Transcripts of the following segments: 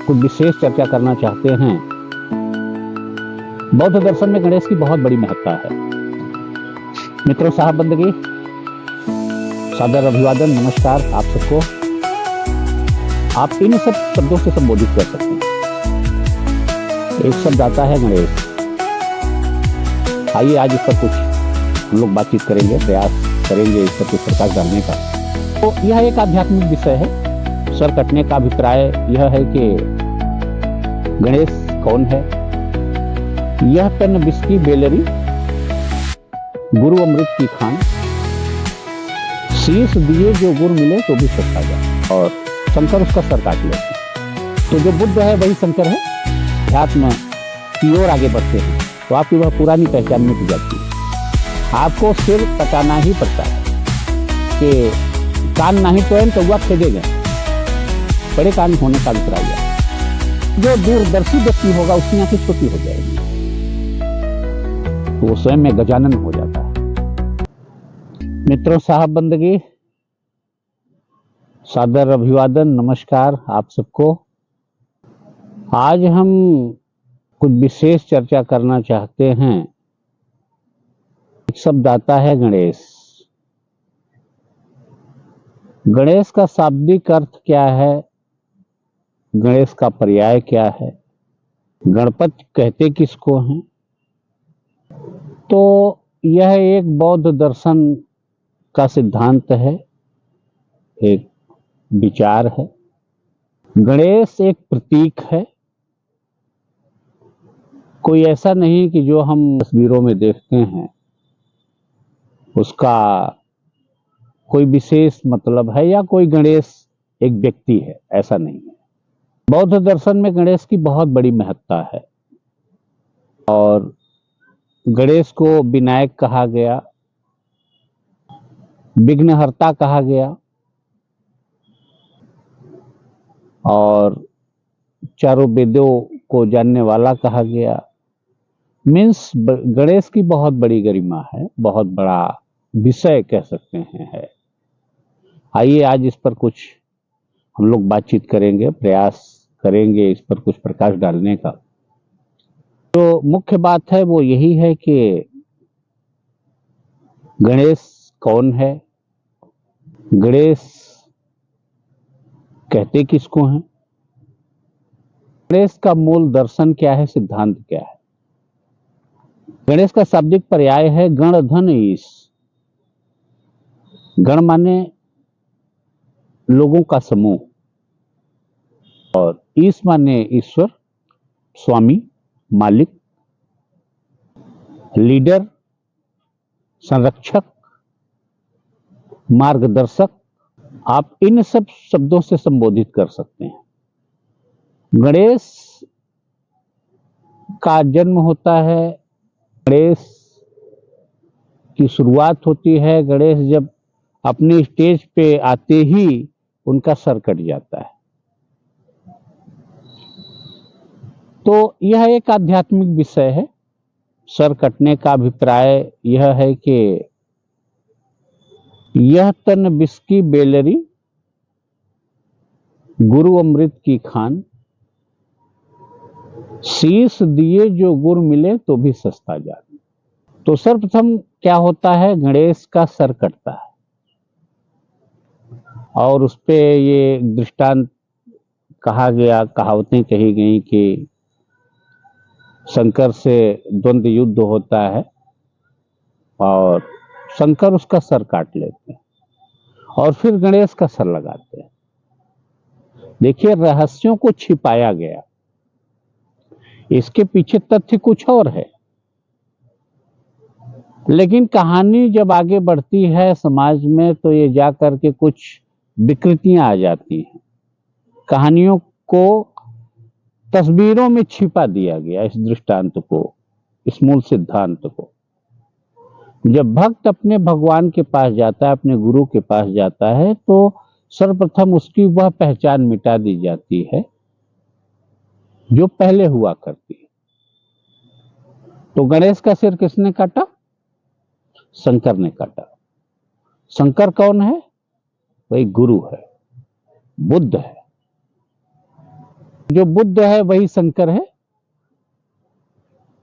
कुछ विशेष चर्चा करना चाहते हैं। बौद्ध दर्शन में गणेश की बहुत बड़ी महत्ता है। मित्रों, साहब बंदगी, सादर अभिवादन, नमस्कार आप सबको। आप इन सब शब्दों से संबोधित कर सकते हैं। एक शब्द आता है गणेश। आइए आज इस पर कुछ हम लोग बातचीत करेंगे, प्रयास करेंगे इस पर कुछ प्रकाश डालने का। तो यह एक आध्यात्मिक विषय है। सर कटने का अभिप्राय यह है कि गणेश कौन है। यह तन बिस्की बेलरी, गुरु अमृत की खान, शीश दिए जो गुरु मिले तो भी सस्ता जाए। और शंकर उसका सर काट लेते हैं। तो जो बुद्ध है वही शंकर है। अध्यात्म की ओर आगे बढ़ते हैं तो आपकी वह पुरानी पहचान मिट जाती है। आपको सिर कटाना ही पड़ता है कि कान नहीं तो कौआ खेदेगा। बड़े कान होने का अभिप्राय है। जो दूरदर्शी व्यक्ति होगा उसकी आंखें छोटी हो जाएगी, तो वो स्वयं में गजानन हो जाता है। मित्रों, साहब बंदगी, सादर अभिवादन, नमस्कार आप सबको। आज हम कुछ विशेष चर्चा करना चाहते हैं। एक शब्द आता है गणेश। गणेश का शाब्दिक अर्थ क्या है? गणेश का पर्याय क्या है? गणपति कहते किसको हैं? तो यह एक बौद्ध दर्शन का सिद्धांत है, एक विचार है। गणेश एक प्रतीक है। कोई ऐसा नहीं कि जो हम तस्वीरों में देखते हैं उसका कोई विशेष मतलब है या कोई गणेश एक व्यक्ति है, ऐसा नहीं है। बौद्ध दर्शन में गणेश की बहुत बड़ी महत्ता है। और गणेश को विनायक कहा गया, विघ्नहर्ता कहा गया, और चारों वेदों को जानने वाला कहा गया। मीन्स गणेश की बहुत बड़ी गरिमा है, बहुत बड़ा विषय कह सकते हैं है। आइए आज इस पर कुछ हम लोग बातचीत करेंगे, प्रयास करेंगे इस पर कुछ प्रकाश डालने का। तो मुख्य बात है वो यही है कि गणेश कौन है, गणेश कहते किसको हैं, गणेश का मूल दर्शन क्या है, सिद्धांत क्या है। गणेश का शाब्दिक पर्याय है गण धन ईश। गण माने लोगों का समूह, और ईश माने ईश्वर, स्वामी, मालिक, लीडर, संरक्षक, मार्गदर्शक। आप इन सब शब्दों से संबोधित कर सकते हैं। गणेश का जन्म होता है, गणेश की शुरुआत होती है। गणेश जब अपने स्टेज पे आते ही उनका सर कट जाता है। तो यह एक आध्यात्मिक विषय है। सर कटने का अभिप्राय यह है कि यह तन बिस्की बेलरी, गुरु अमृत की खान, शीश दिए जो गुरु मिले तो भी सस्ता जाए। तो सर्वप्रथम क्या होता है, गणेश का सर कटता है। और उस पे ये दृष्टांत कहा गया, कहावतें कही गई कि शंकर से द्वंद्व युद्ध होता है और शंकर उसका सर काट लेते हैं और फिर गणेश का सर लगाते हैं। देखिए, रहस्यों को छिपाया गया, इसके पीछे तथ्य कुछ और है। लेकिन कहानी जब आगे बढ़ती है समाज में तो ये जा करके कुछ विकृतियां आ जाती हैं। कहानियों को तस्वीरों में छिपा दिया गया, इस दृष्टांत को, इस मूल सिद्धांत को। जब भक्त अपने भगवान के पास जाता है, अपने गुरु के पास जाता है, तो सर्वप्रथम उसकी वह पहचान मिटा दी जाती है जो पहले हुआ करती है। तो गणेश का सिर किसने काटा? शंकर ने काटा। शंकर कौन है? वही गुरु है, बुद्ध है। जो बुद्ध है वही शंकर है,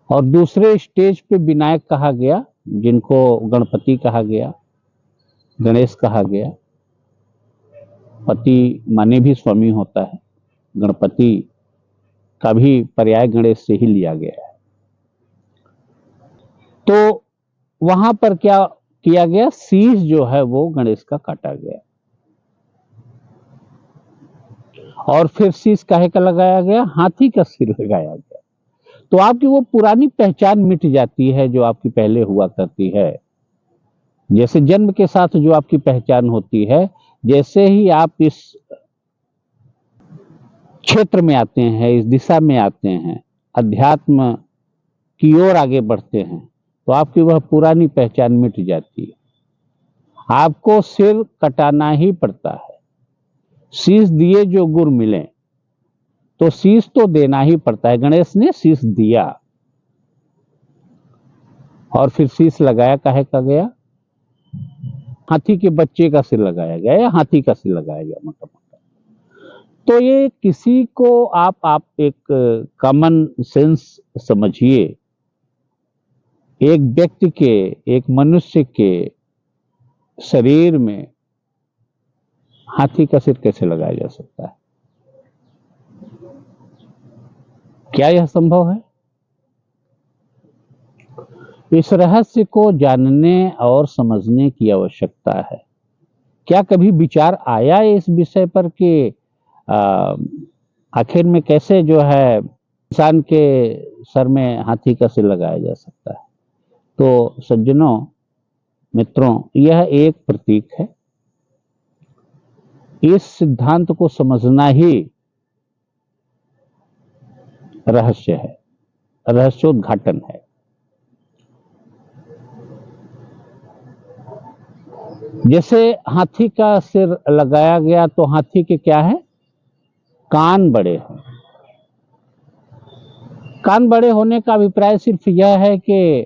और दूसरे स्टेज पे विनायक कहा गया, जिनको गणपति कहा गया, गणेश कहा गया। पति माने भी स्वामी होता है, गणपति का भी पर्याय गणेश से ही लिया गया है। तो वहां पर क्या किया गया, शीश जो है वो गणेश का काटा गया, और फिर शीश काहे का लगाया गया, हाथी का सिर लगाया गया। तो आपकी वो पुरानी पहचान मिट जाती है जो आपकी पहले हुआ करती है। जैसे जन्म के साथ जो आपकी पहचान होती है, जैसे ही आप इस क्षेत्र में आते हैं, इस दिशा में आते हैं, अध्यात्म की ओर आगे बढ़ते हैं, तो आपकी वह पुरानी पहचान मिट जाती है। आपको सिर कटाना ही पड़ता है। शीश दिए जो गुर मिले, तो शीश तो देना ही पड़ता है। गणेश ने शीश दिया, और फिर शीश लगाया काहे का गया, हाथी के बच्चे का सिर लगाया गया या हाथी का सिर लगाया गया, मोटा मोटा। तो ये किसी को आप एक कॉमन सेंस समझिए, एक व्यक्ति के, एक मनुष्य के शरीर में हाथी का सिर कैसे लगाया जा सकता है? क्या यह संभव है? इस रहस्य को जानने और समझने की आवश्यकता है। क्या कभी विचार आया इस विषय पर कि आखिर में कैसे जो है इंसान के सर में हाथी का सिर लगाया जा सकता है? तो सज्जनों, मित्रों, यह एक प्रतीक है। इस सिद्धांत को समझना ही रहस्य है, रहस्योद्घाटन है। जैसे हाथी का सिर लगाया गया, तो हाथी के क्या है, कान बड़े हैं। कान बड़े होने का अभिप्राय सिर्फ यह है कि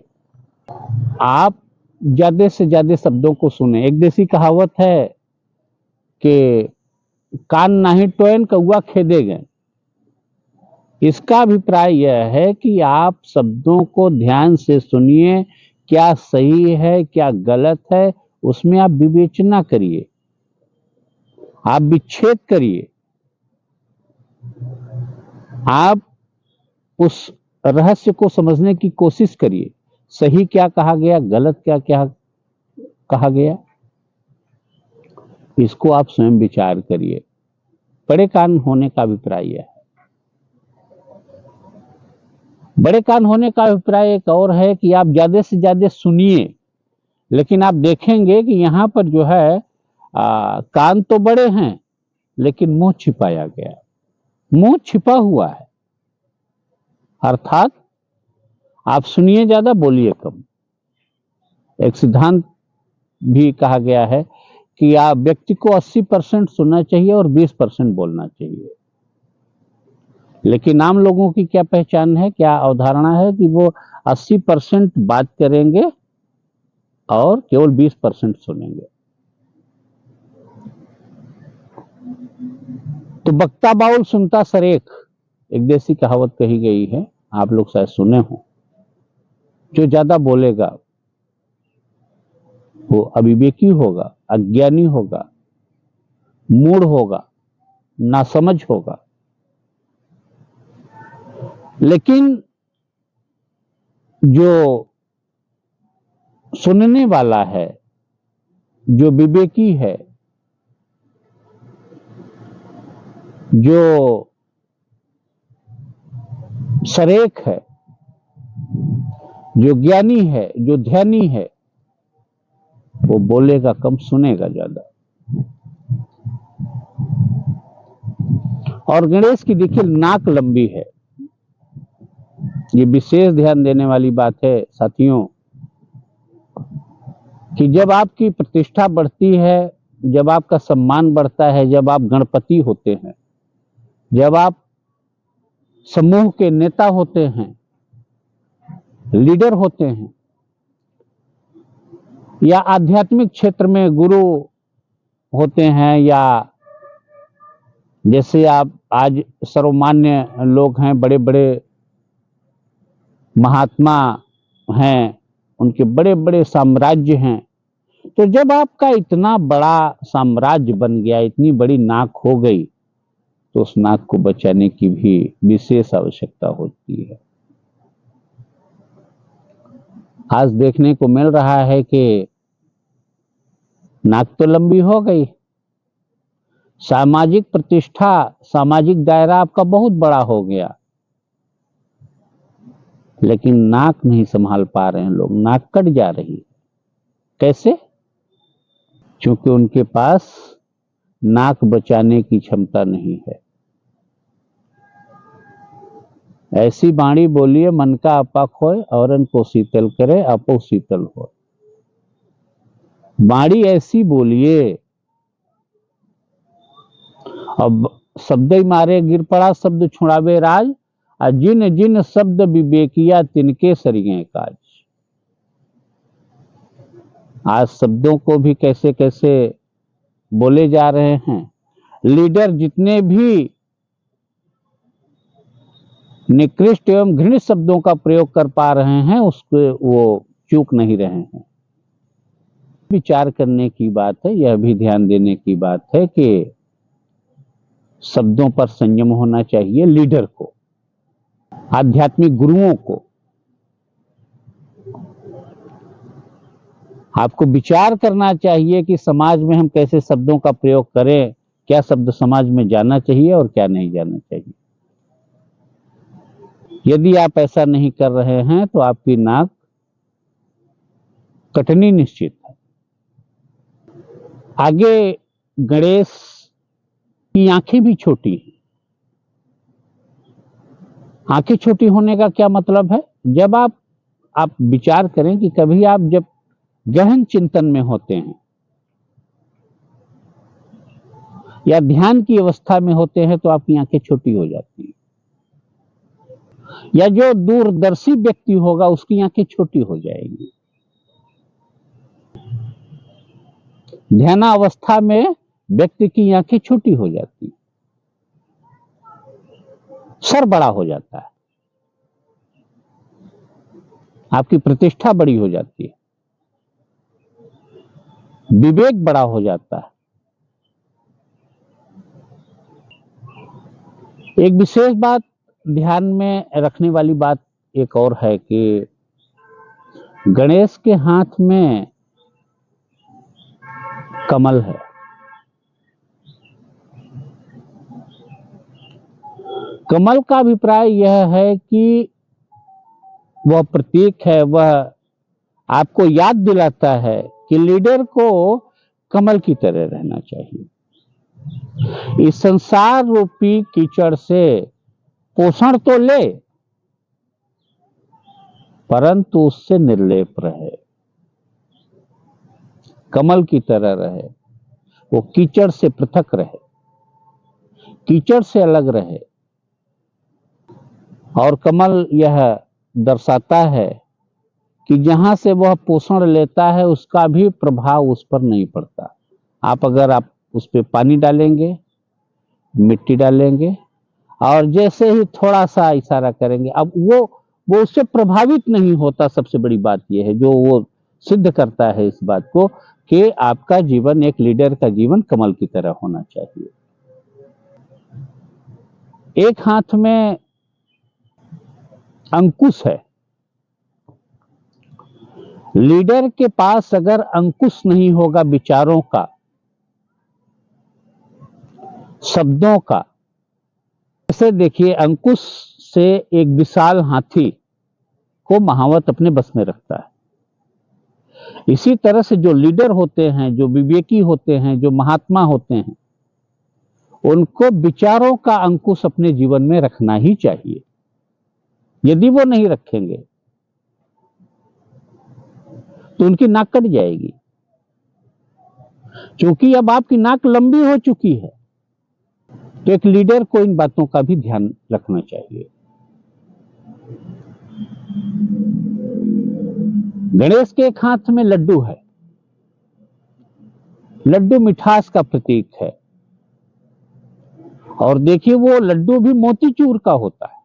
आप ज्यादा से ज्यादा शब्दों को सुने। एक देसी कहावत है कि कान नाही टोयन कौआ खेदे गए। इसका अभिप्राय यह है कि आप शब्दों को ध्यान से सुनिए, क्या सही है क्या गलत है, उसमें आप विवेचना करिए, आप विच्छेद करिए, आप उस रहस्य को समझने की कोशिश करिए। सही क्या कहा गया, गलत क्या क्या कहा गया, इसको आप स्वयं विचार करिए। बड़े कान होने का अभिप्राय यह है। बड़े कान होने का अभिप्राय एक और है कि आप ज्यादा से ज्यादा सुनिए, लेकिन आप देखेंगे कि यहां पर जो है कान तो बड़े हैं, लेकिन मुंह छिपाया गया, मुंह छिपा हुआ है। अर्थात आप सुनिए ज्यादा, बोलिए कम। एक सिद्धांत भी कहा गया है कि आप व्यक्ति को 80% सुनना चाहिए और 20% बोलना चाहिए। लेकिन आम लोगों की क्या पहचान है, क्या अवधारणा है कि वो 80% बात करेंगे और केवल 20% सुनेंगे। तो बक्ता बाउल सुनता सरेख, एक देसी कहावत कही गई है, आप लोग शायद सुने हो। जो ज्यादा बोलेगा वो अविवेकी होगा, अज्ञानी होगा, मूढ़ होगा, नासमझ होगा। लेकिन जो सुनने वाला है, जो विवेकी है, जो सरेख है, जो ज्ञानी है, जो ध्यानी है, वो बोलेगा कम, सुनेगा ज्यादा। और गणेश की देखिए नाक लंबी है। ये विशेष ध्यान देने वाली बात है साथियों, कि जब आपकी प्रतिष्ठा बढ़ती है, जब आपका सम्मान बढ़ता है, जब आप गणपति होते हैं, जब आप समूह के नेता होते हैं, लीडर होते हैं, या आध्यात्मिक क्षेत्र में गुरु होते हैं, या जैसे आप आज सर्वमान्य लोग हैं, बड़े बड़े महात्मा हैं, उनके बड़े बड़े साम्राज्य हैं। तो जब आपका इतना बड़ा साम्राज्य बन गया, इतनी बड़ी नाक हो गई, तो उस नाक को बचाने की भी विशेष आवश्यकता होती है। आज देखने को मिल रहा है कि नाक तो लंबी हो गई, सामाजिक प्रतिष्ठा, सामाजिक दायरा आपका बहुत बड़ा हो गया, लेकिन नाक नहीं संभाल पा रहे हैं लोग, नाक कट जा रही है। कैसे? क्योंकि उनके पास नाक बचाने की क्षमता नहीं है। ऐसी वाणी बोलिए मन का आपा खोए, औरन को शीतल करे आपो शीतल हो। वाणी ऐसी बोलिए, अब शब्द ही मारे गिर पड़ा शब्द छुड़ावे राज, और जिन जिन शब्द विवेकिया तिनके सरिये काज। आज शब्दों को भी कैसे कैसे बोले जा रहे हैं। लीडर जितने भी निकृष्ट एवं घृणित शब्दों का प्रयोग कर पा रहे हैं, उसको वो चूक नहीं रहे हैं। विचार करने की बात है, यह भी ध्यान देने की बात है कि शब्दों पर संयम होना चाहिए। लीडर को, आध्यात्मिक गुरुओं को आपको विचार करना चाहिए कि समाज में हम कैसे शब्दों का प्रयोग करें, क्या शब्द समाज में जाना चाहिए और क्या नहीं जाना चाहिए। यदि आप ऐसा नहीं कर रहे हैं तो आपकी नाक कटनी निश्चित है। आगे गणेश की आंखें भी छोटी हैं। आंखें छोटी होने का क्या मतलब है? जब आप विचार करें कि कभी आप जब गहन चिंतन में होते हैं या ध्यान की अवस्था में होते हैं तो आपकी आंखें छोटी हो जाती हैं, या जो दूरदर्शी व्यक्ति होगा उसकी आंखें छोटी हो जाएंगी। ध्यानावस्था में व्यक्ति की आंखें छोटी हो जाती, सर बड़ा हो जाता है, आपकी प्रतिष्ठा बड़ी हो जाती है, विवेक बड़ा हो जाता है। एक विशेष बात ध्यान में रखने वाली बात एक और है कि गणेश के हाथ में कमल है। कमल का अभिप्राय यह है कि वह प्रतीक है, वह आपको याद दिलाता है कि लीडर को कमल की तरह रहना चाहिए। इस संसार रूपी कीचड़ से पोषण तो ले, परंतु उससे निर्लेप रहे, कमल की तरह रहे, वो कीचड़ से पृथक रहे, कीचड़ से अलग रहे। और कमल यह दर्शाता है कि जहां से वह पोषण लेता है उसका भी प्रभाव उस पर नहीं पड़ता। आप उस पर पानी डालेंगे, मिट्टी डालेंगे, और जैसे ही थोड़ा सा इशारा करेंगे, अब वो उससे प्रभावित नहीं होता। सबसे बड़ी बात यह है जो वो सिद्ध करता है इस बात को कि आपका जीवन, एक लीडर का जीवन कमल की तरह होना चाहिए। एक हाथ में अंकुश है। लीडर के पास अगर अंकुश नहीं होगा विचारों का, शब्दों का, जैसे देखिए अंकुश से एक विशाल हाथी को महावत अपने बस में रखता है। इसी तरह से जो लीडर होते हैं, जो विवेकी होते हैं, जो महात्मा होते हैं, उनको विचारों का अंकुश अपने जीवन में रखना ही चाहिए। यदि वो नहीं रखेंगे तो उनकी नाक कट जाएगी। क्योंकि अब आपकी नाक लंबी हो चुकी है, तो एक लीडर को इन बातों का भी ध्यान रखना चाहिए। गणेश के एक हाथ में लड्डू है। लड्डू मिठास का प्रतीक है, और देखिए वो लड्डू भी मोतीचूर का होता है।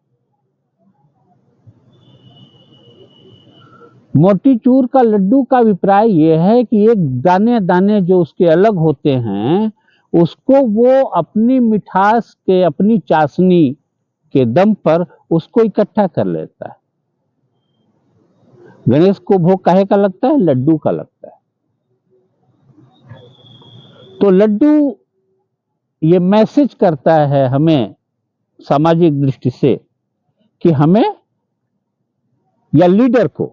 मोतीचूर का लड्डू का अभिप्राय यह है कि एक दाने दाने जो उसके अलग होते हैं उसको वो अपनी मिठास के, अपनी चाशनी के दम पर उसको इकट्ठा कर लेता है। गणेश को भोग काहे का लगता है? लड्डू का लगता है। तो लड्डू ये मैसेज करता है हमें सामाजिक दृष्टि से कि हमें या लीडर को,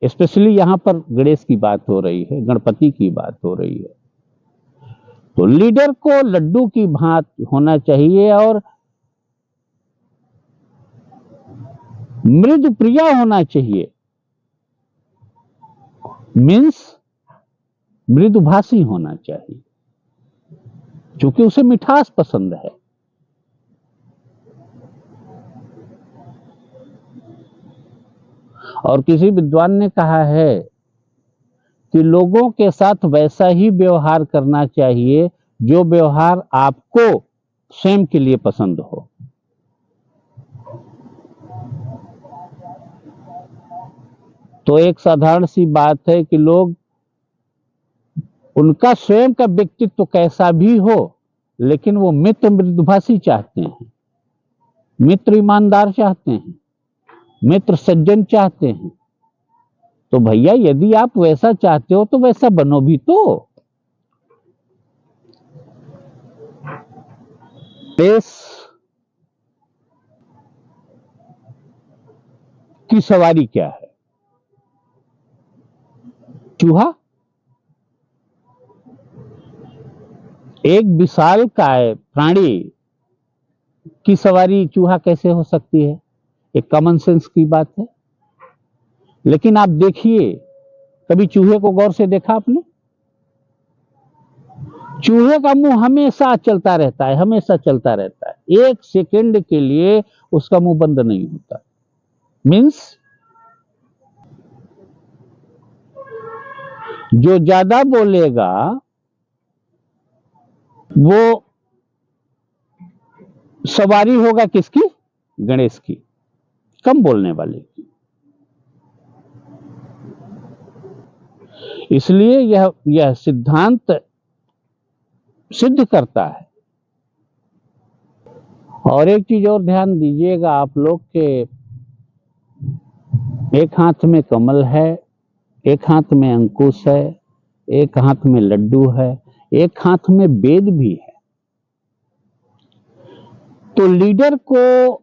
स्पेशली यहां पर गणेश की बात हो रही है, गणपति की बात हो रही है, तो लीडर को लड्डू की भांत होना चाहिए और मृदु प्रिया होना चाहिए। मीन्स मृदुभाषी होना चाहिए, क्योंकि उसे मिठास पसंद है। और किसी विद्वान ने कहा है कि लोगों के साथ वैसा ही व्यवहार करना चाहिए जो व्यवहार आपको स्वयं के लिए पसंद हो। तो एक साधारण सी बात है कि लोग, उनका स्वयं का व्यक्तित्व कैसा भी हो, लेकिन वो मित्र मृदुभाषी चाहते हैं, मित्र ईमानदार चाहते हैं, मित्र सज्जन चाहते हैं। तो भैया यदि आप वैसा चाहते हो तो वैसा बनो भी तो। देश की सवारी क्या है? चूहा। एक विशालकाय प्राणी की सवारी चूहा कैसे हो सकती है? एक कॉमन सेंस की बात है। लेकिन आप देखिए, कभी चूहे को गौर से देखा आपने? चूहे का मुंह हमेशा चलता रहता है, हमेशा चलता रहता है, एक सेकंड के लिए उसका मुंह बंद नहीं होता। मीन्स जो ज्यादा बोलेगा वो सवारी होगा किसकी? गणेश की, कम बोलने वाले की। इसलिए यह सिद्धांत सिद्ध करता है। और एक चीज और ध्यान दीजिएगा आप लोग के, एक हाथ में कमल है, एक हाथ में अंकुश है, एक हाथ में लड्डू है, एक हाथ में वेद भी है। तो लीडर को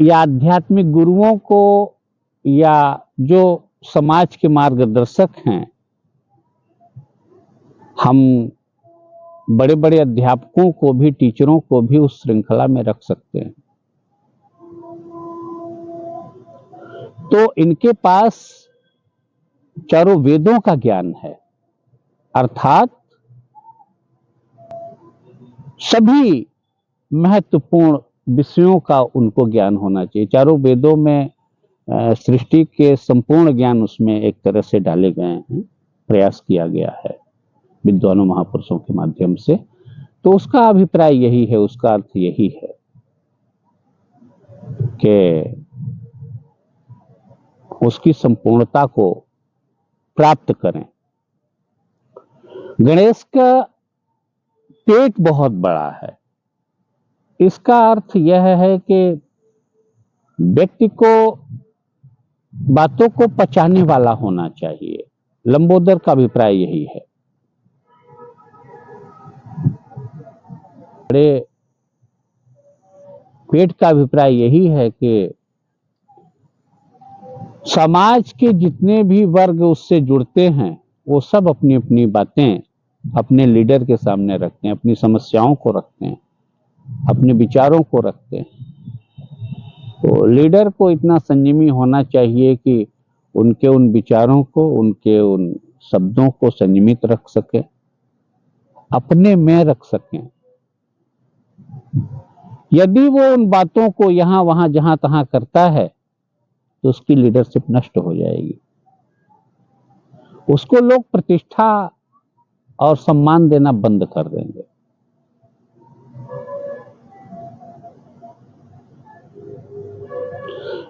या आध्यात्मिक गुरुओं को या जो समाज के मार्गदर्शक हैं, हम बड़े बड़े अध्यापकों को भी, टीचरों को भी उस श्रृंखला में रख सकते हैं। तो इनके पास चारों वेदों का ज्ञान है, अर्थात सभी महत्वपूर्ण विषयों का उनको ज्ञान होना चाहिए। चारों वेदों में सृष्टि के संपूर्ण ज्ञान उसमें एक तरह से डाले गए हैं, प्रयास किया गया है विद्वानों महापुरुषों के माध्यम से। तो उसका अभिप्राय यही है, उसका अर्थ यही है कि उसकी संपूर्णता को प्राप्त करें। गणेश का पेट बहुत बड़ा है। इसका अर्थ यह है कि व्यक्ति को बातों को पचाने वाला होना चाहिए। लंबोदर का अभिप्राय यही है। बड़े पेट का अभिप्राय यही है कि समाज के जितने भी वर्ग उससे जुड़ते हैं वो सब अपनी अपनी बातें अपने लीडर के सामने रखते हैं, अपनी समस्याओं को रखते हैं, अपने विचारों को रखते हैं। तो लीडर को इतना संयमी होना चाहिए कि उनके उन विचारों को, उनके उन शब्दों को संयमित रख सके, अपने में रख सकें। यदि वो उन बातों को यहां वहां जहां तहां करता है तो उसकी लीडरशिप नष्ट हो जाएगी। उसको लोग प्रतिष्ठा और सम्मान देना बंद कर देंगे।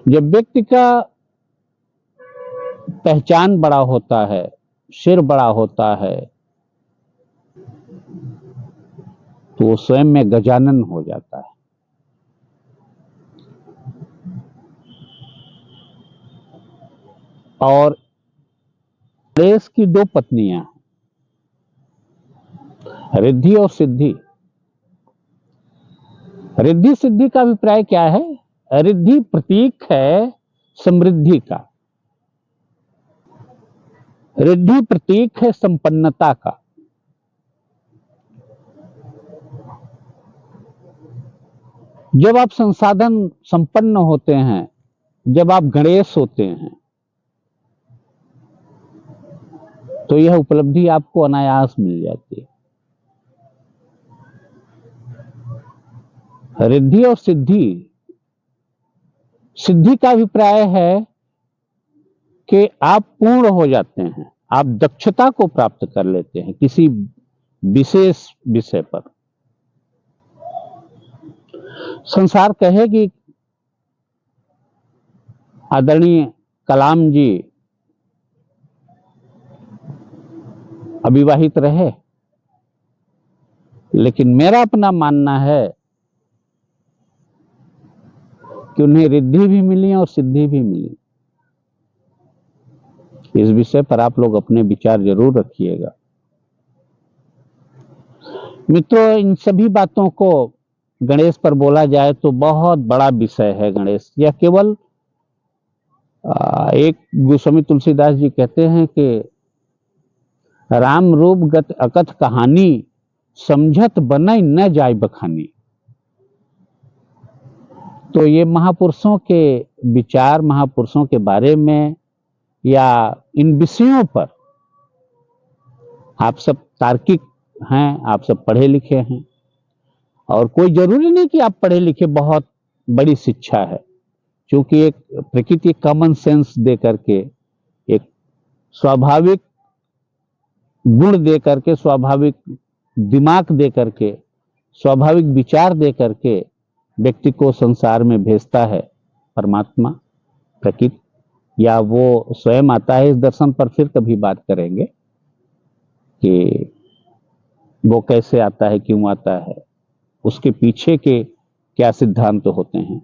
जब व्यक्ति का पहचान बड़ा होता है, सिर बड़ा होता है, तो वो स्वयं में गजानन हो जाता है। और गणेश की दो पत्नियां, रिद्धि और सिद्धि। रिद्धि सिद्धि का अभिप्राय क्या है? रिद्धि प्रतीक है समृद्धि का, रिद्धि प्रतीक है संपन्नता का। जब आप संसाधन संपन्न होते हैं, जब आप गणेश होते हैं, तो यह उपलब्धि आपको अनायास मिल जाती है। रिद्धि और सिद्धि, सिद्धि का अभिप्राय है कि आप पूर्ण हो जाते हैं, आप दक्षता को प्राप्त कर लेते हैं किसी विशेष विषय पर। संसार कहेगी आदरणीय कलाम जी अविवाहित रहे, लेकिन मेरा अपना मानना है कि उन्हें रिद्धि भी मिली और सिद्धि भी मिली। इस विषय पर आप लोग अपने विचार जरूर रखिएगा। मित्रों, इन सभी बातों को गणेश पर बोला जाए तो बहुत बड़ा विषय है गणेश। यह केवल एक गोस्वामी तुलसीदास जी कहते हैं कि राम रूप गत अकथ कहानी, समझत बनई न जाय बखानी। तो ये महापुरुषों के विचार, महापुरुषों के बारे में या इन विषयों पर आप सब तार्किक हैं, आप सब पढ़े लिखे हैं, और कोई जरूरी नहीं कि आप पढ़े लिखे बहुत बड़ी शिक्षा है, क्योंकि एक प्रकृति कॉमन सेंस दे करके, एक स्वाभाविक गुण दे करके, स्वाभाविक दिमाग दे करके, स्वाभाविक विचार दे करके व्यक्ति को संसार में भेजता है परमात्मा, प्रकृति, या वो स्वयं आता है। इस दर्शन पर फिर कभी बात करेंगे कि वो कैसे आता है, क्यों आता है, उसके पीछे के क्या सिद्धांत होते हैं।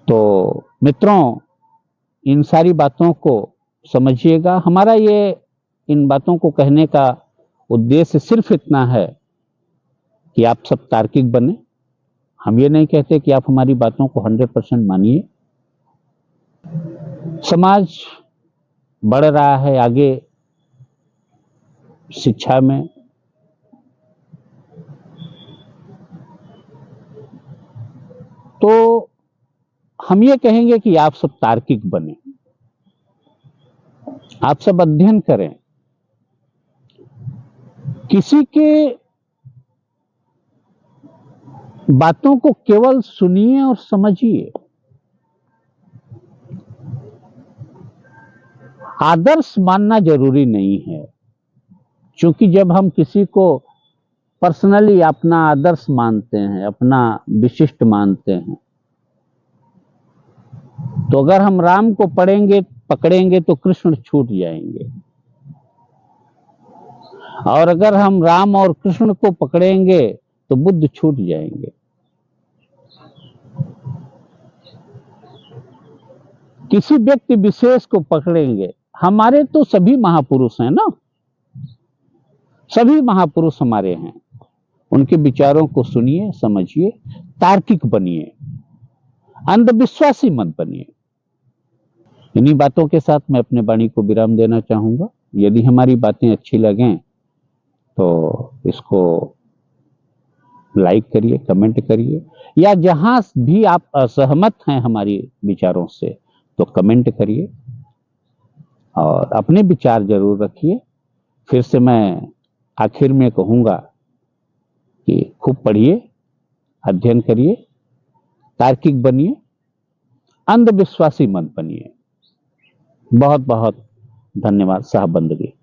तो मित्रों, इन सारी बातों को समझिएगा। हमारा ये इन बातों को कहने का उद्देश्य सिर्फ इतना है कि आप सब तार्किक बने। हम ये नहीं कहते कि आप हमारी बातों को 100% मानिए। समाज बढ़ रहा है आगे शिक्षा में, तो हम ये कहेंगे कि आप सब तार्किक बने, आप सब अध्ययन करें, किसी के बातों को केवल सुनिए और समझिए। आदर्श मानना जरूरी नहीं है, क्योंकि जब हम किसी को पर्सनली अपना आदर्श मानते हैं, अपना विशिष्ट मानते हैं, तो अगर हम राम को पकड़ेंगे तो कृष्ण छूट जाएंगे, और अगर हम राम और कृष्ण को पकड़ेंगे तो बुद्ध छूट जाएंगे। किसी व्यक्ति विशेष को पकड़ेंगे, हमारे तो सभी महापुरुष हैं ना, सभी महापुरुष हमारे हैं, उनके विचारों को सुनिए, समझिए, तार्किक बनिए, अंधविश्वासी मत बनिए। इन्हीं बातों के साथ मैं अपने वाणी को विराम देना चाहूंगा। यदि हमारी बातें अच्छी लगें तो इसको लाइक करिए, कमेंट करिए, या जहां भी आप असहमत हैं हमारी विचारों से तो कमेंट करिए और अपने विचार जरूर रखिए। फिर से मैं आखिर में कहूंगा कि खूब पढ़िए, अध्ययन करिए, तार्किक बनिए, अंधविश्वासी मत बनिए। बहुत बहुत धन्यवाद साहब बंदगी।